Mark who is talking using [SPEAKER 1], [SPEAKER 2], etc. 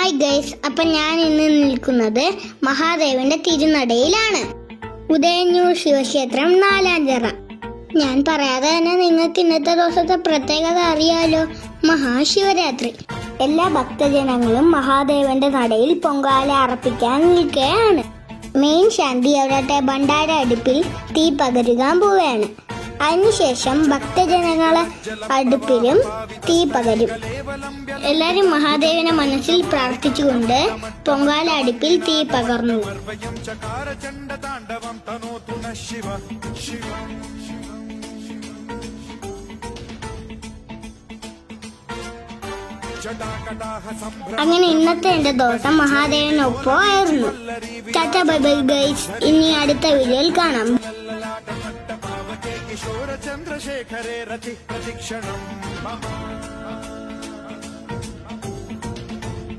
[SPEAKER 1] Hi guys, അപ്പം ഞാൻ ഇന്ന് നിൽക്കുന്നത് മഹാദേവന്റെ തിരുനടയിലാണ്. ഉദയന്നൂർ ശിവക്ഷേത്രം നാലാഞ്ചിറ. ഞാൻ പറയാതെ തന്നെ നിങ്ങൾക്ക് ഇന്നത്തെ ദിവസത്തെ പ്രത്യേകത അറിയാലോ, മഹാശിവരാത്രി. എല്ലാ ഭക്തജനങ്ങളും മഹാദേവന്റെ നടയിൽ പൊങ്കാല അർപ്പിക്കാൻ നിൽക്കുകയാണ്. മെയിൻ ശാന്തി അവിടെ ഭണ്ഡാര അടുപ്പിൽ തീ പകരുകാൻ പോവുകയാണ്. അതിനുശേഷം ഭക്തജനങ്ങളെ അടുപ്പിലും തീ പകരും. എല്ലാരും മഹാദേവനെ മനസ്സിൽ പ്രാർത്ഥിച്ചുകൊണ്ട് പൊങ്കാല അടുപ്പിൽ തീ പകർന്നു. അങ്ങനെ ഇന്നത്തെ എന്റെ ദിവസം മഹാദേവനൊപ്പം ആയിരുന്നു. ടാറ്റ ബൈ ബൈ ഗൈസ്, ഇനി അടുത്ത വീഡിയോയിൽ കാണാം.
[SPEAKER 2] किशोर चंद्रशेखरे रति प्रतिक्षणम्